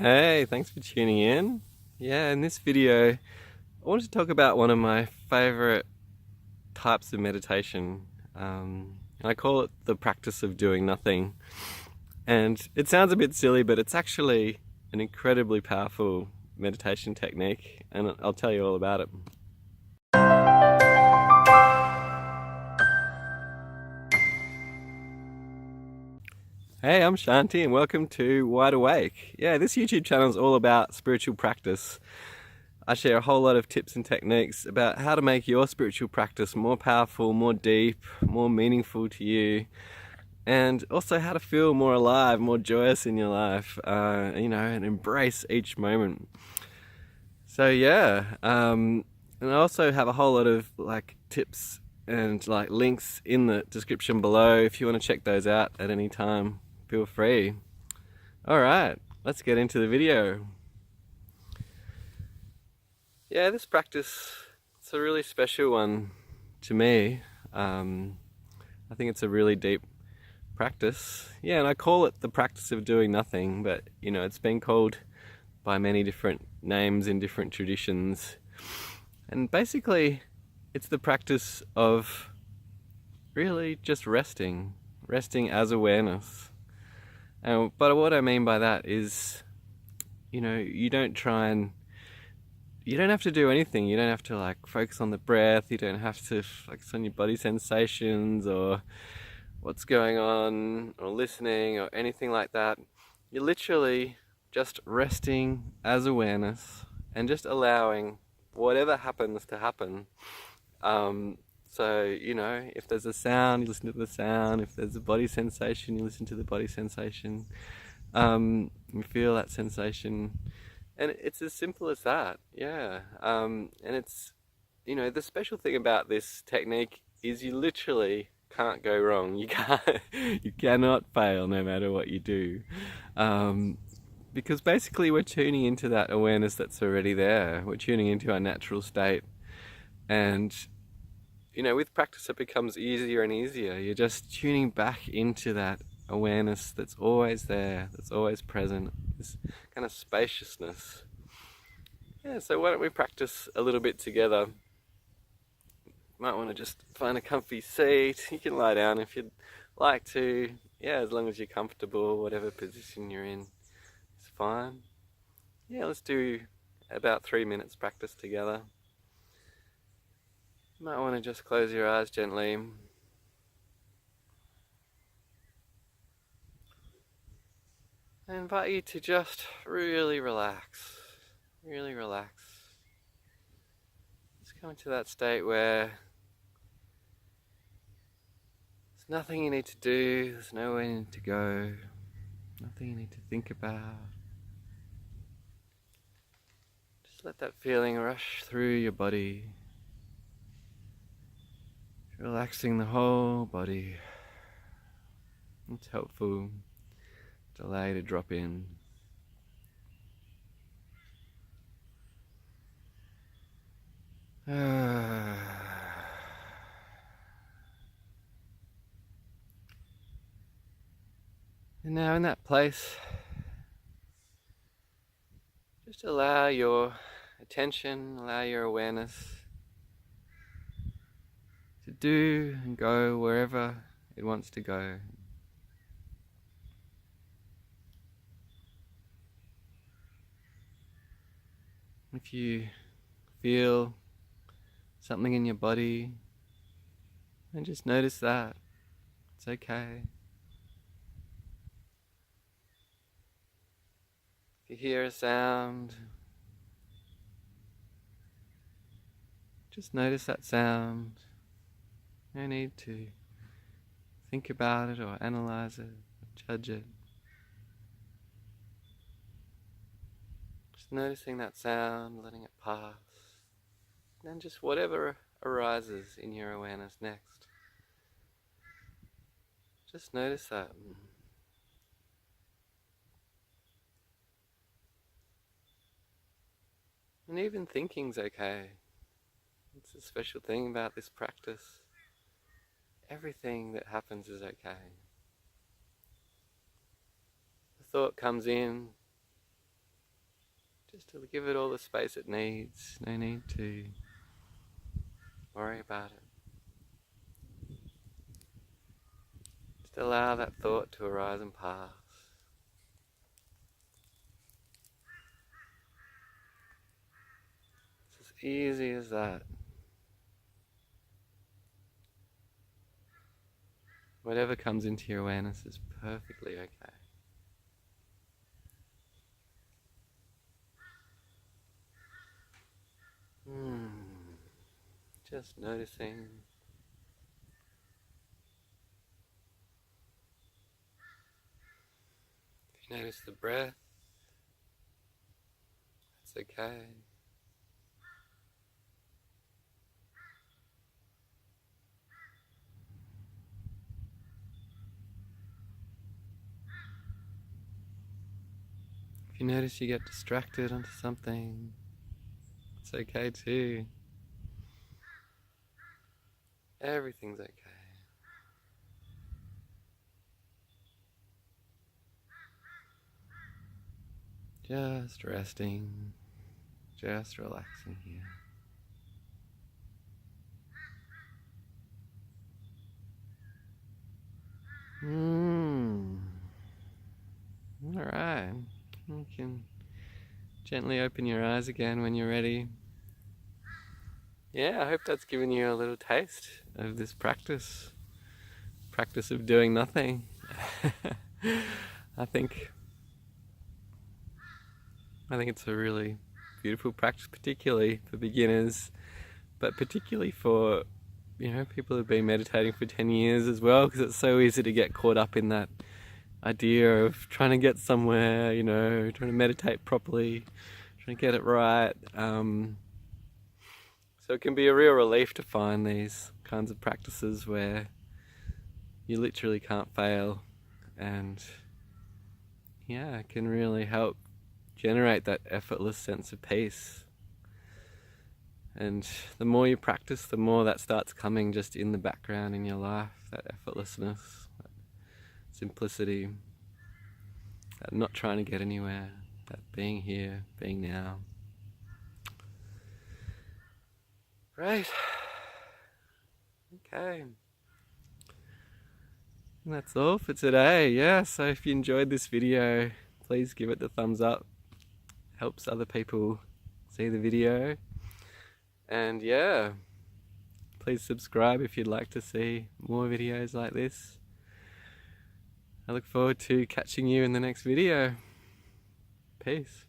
Hey, thanks for tuning in. Yeah, in this video, I wanted to talk about one of my favorite types of meditation. I call it the practice of doing nothing. And it sounds a bit silly, but it's actually an incredibly powerful meditation technique, and I'll tell you all about it. Hey, I'm Shanti, and welcome to Wide Awake. Yeah, this YouTube channel is all about spiritual practice. I share a whole lot of tips and techniques about how to make your spiritual practice more powerful, more deep, more meaningful to you, and also how to feel more alive, more joyous in your life, and embrace each moment. So and I also have a whole lot of tips and links in the description below. If you want to check those out at any time, feel free. All right, let's get into the video. Yeah, this practice, it's a really special one to me. I think it's a really deep practice. Yeah, and I call it the practice of doing nothing, but it's been called by many different names in different traditions. And basically, it's the practice of really just resting as awareness. But what I mean by that is, you don't have to do anything. You don't have to focus on the breath. You don't have to focus on your body sensations or what's going on or listening or anything like that. You're literally just resting as awareness and just allowing whatever happens to happen. If there's a sound, you listen to the sound. If there's a body sensation, you listen to the body sensation. You feel that sensation. And it's as simple as that, yeah. And it's, the special thing about this technique is you literally can't go wrong. You cannot fail no matter what you do. Because basically we're tuning into that awareness that's already there. We're tuning into our natural state. And, with practice it becomes easier and easier. You're just tuning back into that awareness that's always there, that's always present, this kind of spaciousness. Yeah, so why don't we practice a little bit together? You might want to just find a comfy seat. You can lie down if you'd like to. Yeah, as long as you're comfortable, whatever position you're in is fine. Yeah, let's do about 3 minutes practice together. You might want to just close your eyes gently. I invite you to just really relax. Really relax. Just come into that state where there's nothing you need to do, there's nowhere you need to go, nothing you need to think about. Just let that feeling rush through your body, relaxing the whole body. It's helpful to allow you to drop in. And now in that place, just allow your attention, allow your awareness to do and go wherever it wants to go. If you feel something in your body, then just notice that. It's okay. If you hear a sound, just notice that sound. No need to think about it or analyze it or judge it. Just noticing that sound, letting it pass. And then just whatever arises in your awareness next. Just notice that. And even thinking's okay. It's a special thing about this practice. Everything that happens is okay. The thought comes in, Just to give it all the space it needs. No need to worry about it. Just allow that thought to arise and pass. It's as easy as that. Whatever comes into your awareness is perfectly okay. Just noticing. If you notice the breath, it's okay. If you notice you get distracted onto something, it's okay too. Everything's okay. Just resting, just relaxing here. Alright, you can gently open your eyes again when you're ready. Yeah, I hope that's given you a little taste of this practice of doing nothing. I think it's a really beautiful practice, particularly for beginners, but particularly for people who've been meditating for 10 years as well, because it's so easy to get caught up in that idea of trying to get somewhere, trying to meditate properly, trying to get it right. So it can be a real relief to find these kinds of practices where you literally can't fail, and it can really help generate that effortless sense of peace. And the more you practice, the more that starts coming just in the background in your life, that effortlessness, that simplicity, that not trying to get anywhere, that being here, being now. Right. Okay. And that's all for today. Yeah, so if you enjoyed this video, please give it the thumbs up. Helps other people see the video. And yeah, please subscribe if you'd like to see more videos like this. I look forward to catching you in the next video. Peace.